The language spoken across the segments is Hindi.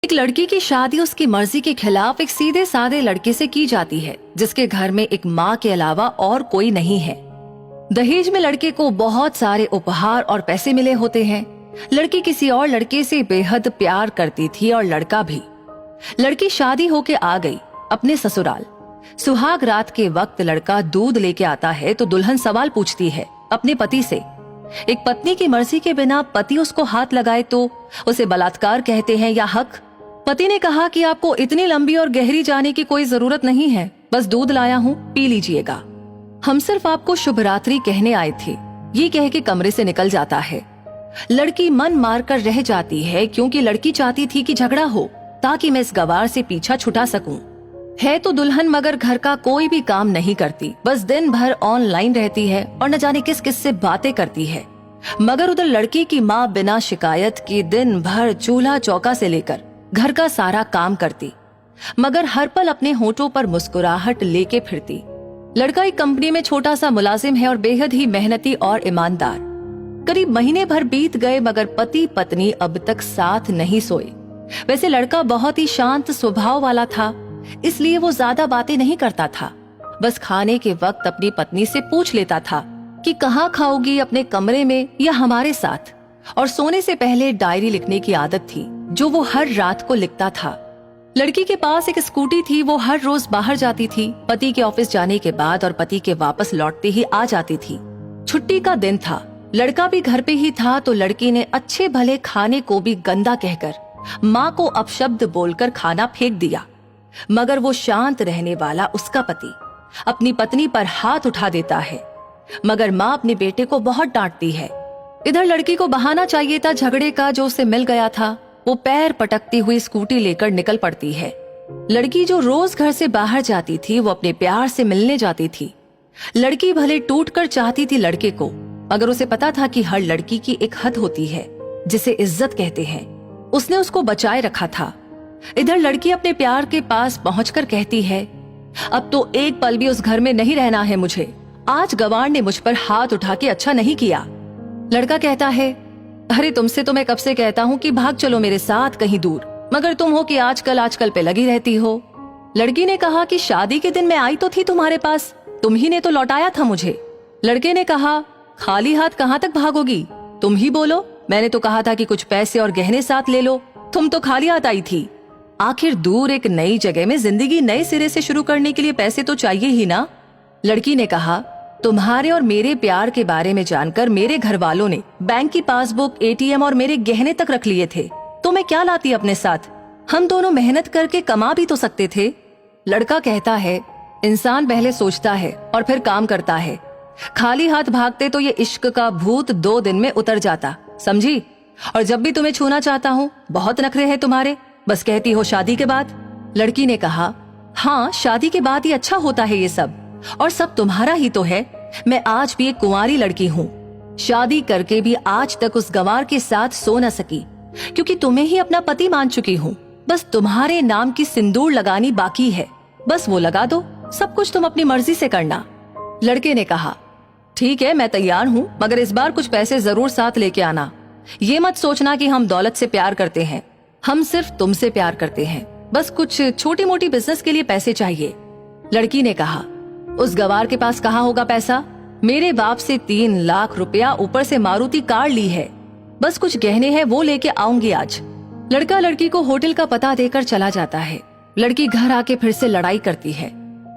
एक लड़की की शादी उसकी मर्जी के खिलाफ एक सीधे साधे लड़के से की जाती है जिसके घर में एक माँ के अलावा और कोई नहीं है। दहेज में लड़के को बहुत सारे उपहार और पैसे मिले होते हैं। लड़की किसी और लड़के से बेहद प्यार करती थी और लड़का भी। लड़की शादी होके आ गई अपने ससुराल। सुहाग रात के वक्त लड़का दूध लेके आता है तो दुल्हन सवाल पूछती है अपने पति से। एक पत्नी की मर्जी के बिना पति उसको हाथ लगाए तो उसे बलात्कार कहते हैं या हक। पति ने कहा कि आपको इतनी लंबी और गहरी जाने की कोई जरूरत नहीं है, बस दूध लाया हूँ, पी लीजिएगा। हम सिर्फ आपको शुभ रात्रि कहने आए थे, ये कह के कमरे से निकल जाता है। लड़की मन मार कर रह जाती है क्योंकि लड़की चाहती थी कि झगड़ा हो ताकि मैं इस गवार से पीछा छुटा सकूं। है तो दुल्हन मगर घर का कोई भी काम नहीं करती, बस दिन भर ऑनलाइन रहती है और न जाने किस किस से बातें करती है। मगर उधर लड़की की माँ बिना शिकायत के दिन भर चूल्हा चौका से लेकर घर का सारा काम करती, मगर हर पल अपने होठों पर मुस्कुराहट लेके फिरती। लड़का एक कंपनी में छोटा सा मुलाजिम है और बेहद ही मेहनती और ईमानदार। करीब महीने भर बीत गए मगर पति पत्नी अब तक साथ नहीं सोए। वैसे लड़का बहुत ही शांत स्वभाव वाला था, इसलिए वो ज्यादा बातें नहीं करता था। बस खाने के वक्त अपनी पत्नी से पूछ लेता था कि कहाँ खाओगी, अपने कमरे में या हमारे साथ। और सोने से पहले डायरी लिखने की आदत थी जो वो हर रात को लिखता था। लड़की के पास एक स्कूटी थी, वो हर रोज बाहर जाती थी। पति के ऑफिस जाने के बाद और पति के वापस लौटते ही आ जाती थी। छुट्टी का दिन था, लड़का भी घर पे ही था तो लड़की ने अच्छे भले खाने को भी गंदा कहकर माँ को अपशब्द बोलकर खाना फेंक दिया। मगर वो शांत रहने वाला उसका पति अपनी पत्नी पर हाथ उठा देता है, मगर माँ अपने बेटे को बहुत डांटती है। इधर लड़की को बहाना चाहिए था झगड़े का जो उसे मिल गया था। वो पैर पटकती हुई स्कूटी लेकर निकल पड़ती है। लड़की जो रोज घर से बाहर जाती थी वो अपने प्यार से मिलने जाती थी। लड़की भले टूटकर चाहती थी लड़के को, मगर उसे पता था कि हर लड़की की एक हद होती है जिसे इज्जत कहते हैं। उसने उसको बचाए रखा था। इधर लड़की अपने प्यार के पास पहुंचकर कहती है, अब तो एक पल भी उस घर में नहीं रहना है मुझे। आज गवार ने मुझ पर हाथ उठा के अच्छा नहीं किया। लड़का कहता है, अरे तुमसे तो मैं कब से कहता हूँ कि भाग चलो मेरे साथ कहीं दूर, मगर तुम हो कि आजकल पे लगी रहती हो। लड़की ने कहा कि शादी के दिन मैं आई तो थी तुम्हारे पास, तुम ही ने तो लौटाया था मुझे। लड़के ने कहा, खाली हाथ कहाँ तक भागोगी, तुम ही बोलो। मैंने तो कहा था कि कुछ पैसे और गहने साथ ले लो, तुम तो खाली हाथ आई थी। आखिर दूर एक नई जगह में जिंदगी नए सिरे से शुरू करने के लिए पैसे तो चाहिए ही ना। लड़की ने कहा, तुम्हारे और मेरे प्यार के बारे में जानकर मेरे घर वालों ने बैंक की पासबुक, एटीएम और मेरे गहने तक रख लिए थे, तो मैं क्या लाती अपने साथ। हम दोनों मेहनत करके कमा भी तो सकते थे। लड़का कहता है, इंसान पहले सोचता है और फिर काम करता है। खाली हाथ भागते तो ये इश्क का भूत 2 दिन में उतर जाता, समझी। और जब भी तुम्हें छूना चाहता हूँ बहुत नखरे हैं तुम्हारे, बस कहती हो शादी के बाद। लड़की ने कहा, हाँ शादी के बाद ही अच्छा होता है ये सब, और सब तुम्हारा ही तो है। मैं आज भी एक कुंवारी लड़की हूँ, शादी करके भी आज तक उस गंवार के साथ सो न सकी क्योंकि तुम्हें ही अपना पति मान चुकी हूँ। बस तुम्हारे नाम की सिंदूर लगानी बाकी है, बस वो लगा दो, सब कुछ तुम अपनी मर्जी से करना। लड़के ने कहा, ठीक है मैं तैयार हूँ, मगर इस बार कुछ पैसे जरूर साथ लेके आना। ये मत सोचना कि हम दौलत से प्यार करते हैं, हम सिर्फ तुमसे प्यार करते हैं। बस कुछ छोटी मोटी बिजनेस के लिए पैसे चाहिए। लड़की ने कहा, उस गवार के पास कहाँ होगा पैसा, मेरे बाप से 3 लाख रुपया ऊपर से मारुति कार ली है, बस कुछ गहने हैं वो लेके आऊंगी आज। लड़का लड़की को होटल का पता देकर चला जाता है। लड़की घर आके फिर से लड़ाई करती है,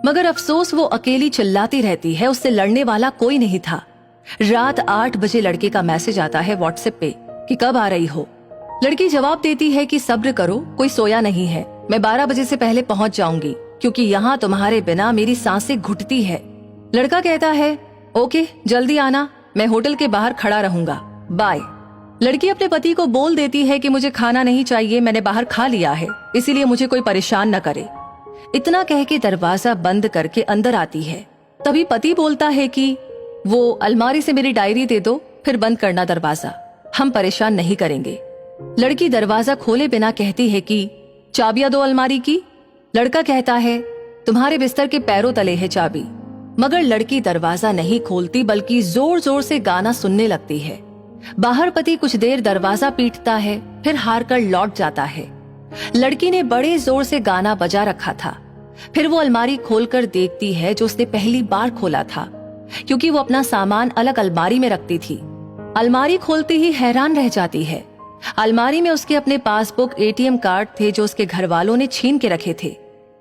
मगर अफसोस वो अकेली चिल्लाती रहती है, उससे लड़ने वाला कोई नहीं था। रात 8 बजे लड़के का मैसेज आता है व्हाट्सएप पे कि कब आ रही हो। लड़की जवाब देती है कि सब्र करो, कोई सोया नहीं है, मैं 12 बजे से पहले पहुंच जाऊंगी क्योंकि यहाँ तुम्हारे बिना मेरी सांसें घुटती है। लड़का कहता है, ओके जल्दी आना, मैं होटल के बाहर खड़ा रहूंगा, बाय। लड़की अपने पति को बोल देती है कि मुझे खाना नहीं चाहिए, मैंने बाहर खा लिया है, इसीलिए मुझे कोई परेशान न करे। इतना कह के दरवाजा बंद करके अंदर आती है। तभी पति बोलता है कि वो अलमारी से मेरी डायरी दे दो, फिर बंद करना दरवाजा, हम परेशान नहीं करेंगे। लड़की दरवाजा खोले बिना कहती है कि चाबियां दो अलमारी की। लड़का कहता है, तुम्हारे बिस्तर के पैरों तले है चाबी। मगर लड़की दरवाजा नहीं खोलती बल्कि जोर जोर से गाना सुनने लगती है। बाहर पति कुछ देर दरवाजा पीटता है, फिर हार कर लौट जाता है। लड़की ने बड़े जोर से गाना बजा रखा था। फिर वो अलमारी खोलकर देखती है जो उसने पहली बार खोला था, क्योंकि वो अपना सामान अलग अलमारी में रखती थी। अलमारी खोलते ही हैरान रह जाती है। अलमारी में उसके अपने पासबुक, एटीएम कार्ड थे जो उसके घर वालों ने छीन के रखे थे।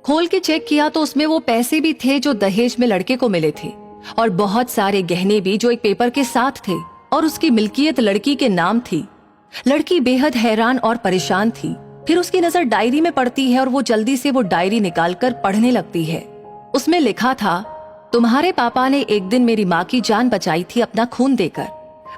खोल के चेक किया तो उसमें वो पैसे भी थे जो दहेज में लड़के को मिले थे, और बहुत सारे गहने भी जो एक पेपर के साथ थे, और उसकी मिल्कियत लड़की के नाम थी। लड़की बेहद हैरान और परेशान थी। फिर उसकी नजर डायरी में पड़ती है और वो जल्दी से वो डायरी निकालकर पढ़ने लगती है। उसमें लिखा था, तुम्हारे पापा ने एक दिन मेरी माँ की जान बचाई थी अपना खून देकर।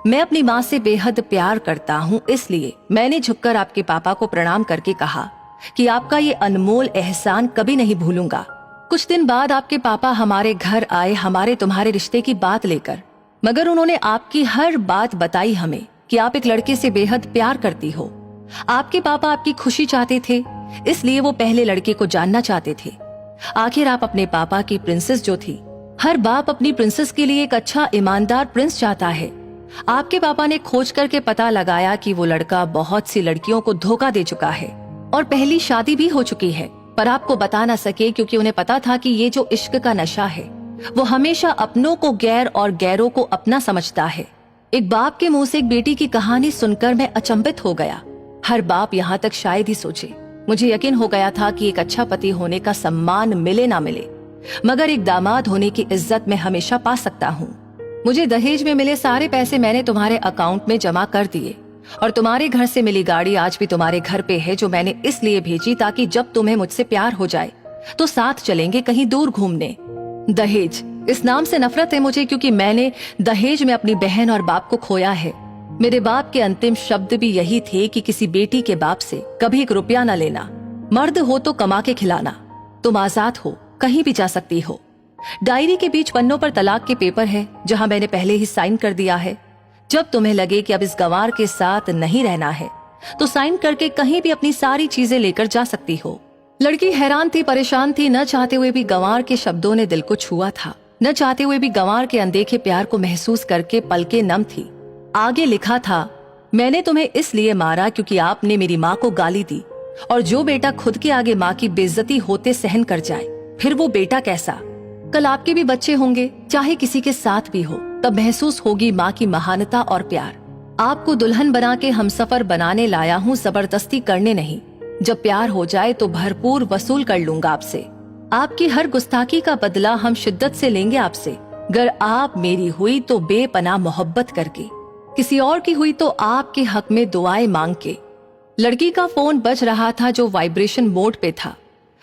मैं अपनी माँ से बेहद प्यार करता हूँ, इसलिए मैंने झुककर आपके पापा को प्रणाम करके कहा कि आपका ये अनमोल एहसान कभी नहीं भूलूंगा। कुछ दिन बाद आपके पापा हमारे घर आए हमारे तुम्हारे रिश्ते की बात लेकर, मगर उन्होंने आपकी हर बात बताई हमें कि आप एक लड़के से बेहद प्यार करती हो। आपके पापा आपकी खुशी चाहते थे, इसलिए वो पहले लड़के को जानना चाहते थे। आखिर आप अपने पापा की प्रिंसेस जो थी, हर बाप अपनी प्रिंसेस के लिए एक अच्छा ईमानदार प्रिंस चाहता है। आपके पापा ने खोज करके पता लगाया कि वो लड़का बहुत सी लड़कियों को धोखा दे चुका है और पहली शादी भी हो चुकी है, पर आपको बता ना सके क्योंकि उन्हें पता था कि ये जो इश्क का नशा है वो हमेशा अपनों को गैर और गैरों को अपना समझता है। एक बाप के मुंह से एक बेटी की कहानी सुनकर मैं अचंभित हो गया। हर बाप यहाँ तक शायद ही सोचे। मुझे यकीन हो गया था कि एक अच्छा पति होने का सम्मान मिले ना मिले, मगर एक दामाद होने की इज्जत मैं हमेशा पा सकता हूँ। मुझे दहेज में मिले सारे पैसे मैंने तुम्हारे अकाउंट में जमा कर दिए, और तुम्हारे घर से मिली गाड़ी आज भी तुम्हारे घर पे है, जो मैंने इसलिए भेजी ताकि जब तुम्हें मुझसे प्यार हो जाए तो साथ चलेंगे कहीं दूर घूमने। दहेज, इस नाम से नफरत है मुझे, क्योंकि मैंने दहेज में अपनी बहन और बाप को खोया है। मेरे बाप के अंतिम शब्द भी यही थे कि किसी बेटी के बाप से कभी एक रुपया न लेना। मर्द हो तो कमा के खिलाना। तुम आजाद हो, कहीं भी जा सकती हो। डायरी के बीच पन्नों पर तलाक के पेपर है, जहां मैंने पहले ही साइन कर दिया है। जब तुम्हें लगे कि अब इस गंवार के साथ नहीं रहना है तो साइन करके कहीं भी अपनी सारी चीजें लेकर जा सकती हो। लड़की हैरान थी, परेशान थी। न चाहते हुए भी गंवार के शब्दों ने दिल को छुआ था। न चाहते हुए भी गंवार के अनदेखे प्यार को महसूस करके पलकें नम थी। आगे लिखा था, मैंने तुम्हें इसलिए मारा क्योंकि आपने मेरी माँ को गाली दी, और जो बेटा खुद के आगे माँ की बेइज्जती होते सहन कर जाए, फिर वो बेटा कैसा। कल आपके भी बच्चे होंगे, चाहे किसी के साथ भी हो, तब महसूस होगी माँ की महानता और प्यार। आपको दुल्हन बना के हमसफर बनाने लाया हूँ, जबरदस्ती करने नहीं। जब प्यार हो जाए तो भरपूर वसूल कर लूंगा आपसे। आपकी हर गुस्ताखी का बदला हम शिद्दत से लेंगे आपसे। गर आप मेरी हुई तो बेपनाह मोहब्बत करके, किसी और की हुई तो आपके हक में दुआएं मांग के। लड़की का फोन बज रहा था जो वाइब्रेशन मोड पे था।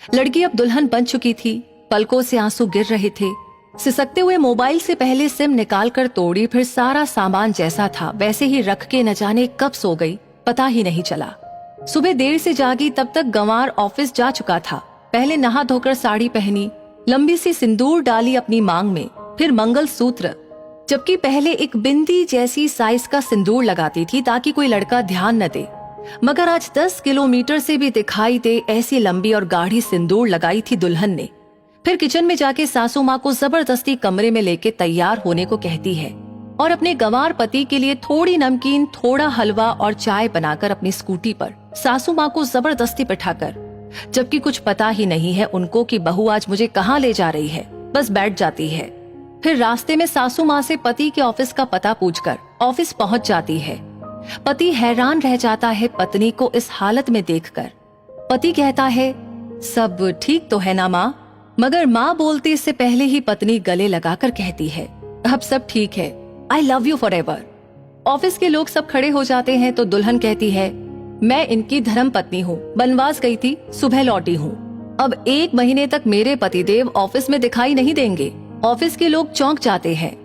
लड़की अब दुल्हन बन चुकी थी। पलकों से आंसू गिर रहे थे। सिसकते हुए मोबाइल से पहले सिम निकाल कर तोड़ी, फिर सारा सामान जैसा था वैसे ही रख के न जाने कब सो गई, पता ही नहीं चला। सुबह देर से जागी, तब तक गंवार ऑफिस जा चुका था। पहले नहा धोकर साड़ी पहनी, लंबी सी सिंदूर डाली अपनी मांग में, फिर मंगल सूत्र, जबकि पहले एक बिंदी जैसी साइज का सिंदूर लगाती थी ताकि कोई लड़का ध्यान न दे, मगर आज 10 किलोमीटर से भी दिखाई दे ऐसी लंबी और गाढ़ी सिंदूर लगाई थी दुल्हन ने। फिर किचन में जाके सासू माँ को जबरदस्ती कमरे में लेके तैयार होने को कहती है, और अपने गंवार पति के लिए थोड़ी नमकीन, थोड़ा हलवा और चाय बनाकर अपनी स्कूटी पर सासू माँ को जबरदस्ती बिठाकर, जबकि कुछ पता ही नहीं है उनको कि बहू आज मुझे कहाँ ले जा रही है, बस बैठ जाती है। फिर रास्ते में सासू माँ से पति के ऑफिस का पता पूछकर ऑफिस पहुंच जाती है। पति हैरान रह जाता है पत्नी को इस हालत में देखकर। पति कहता है, सब ठीक तो है ना माँ? मगर माँ बोलते इससे पहले ही पत्नी गले लगाकर कहती है, अब सब ठीक है, I love you forever. Office के लोग सब खड़े हो जाते हैं तो दुल्हन कहती है, मैं इनकी धर्म पत्नी हूँ, बनवास गई थी, सुबह लौटी हूँ। अब 1 महीने तक मेरे पतिदेव ऑफिस में दिखाई नहीं देंगे। ऑफिस के लोग चौंक जाते हैं।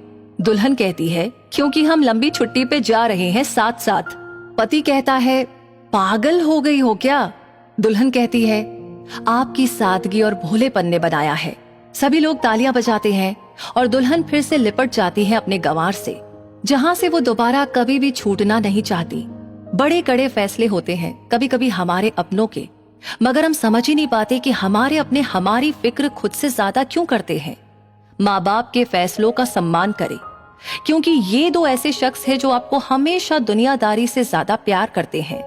दुल्हन कहती है, क्योंकि हम लंबी छुट्टी पे जा रहे हैं साथ साथ। पति कहता है, पागल हो गई हो क्या? दुल्हन कहती है, आपकी सादगी और भोलेपन ने बनाया है। सभी लोग तालियां बजाते हैं और दुल्हन फिर से लिपट जाती है अपने गंवार से, जहां से वो दोबारा कभी भी छूटना नहीं चाहती। बड़े कड़े फैसले होते हैं कभी कभी हमारे अपनों के, मगर हम समझ ही नहीं पाते कि हमारे अपने हमारी फिक्र खुद से ज्यादा क्यों करते हैं। माँ बाप के फैसलों का सम्मान करें, क्योंकि ये 2 ऐसे शख्स हैं जो आपको हमेशा दुनियादारी से ज्यादा प्यार करते हैं।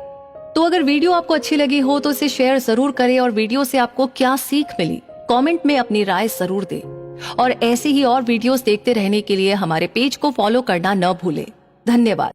तो अगर वीडियो आपको अच्छी लगी हो तो इसे शेयर जरूर करें और वीडियो से आपको क्या सीख मिली कमेंट में अपनी राय जरूर दें। और ऐसे ही और वीडियोस देखते रहने के लिए हमारे पेज को फॉलो करना न भूलें। धन्यवाद।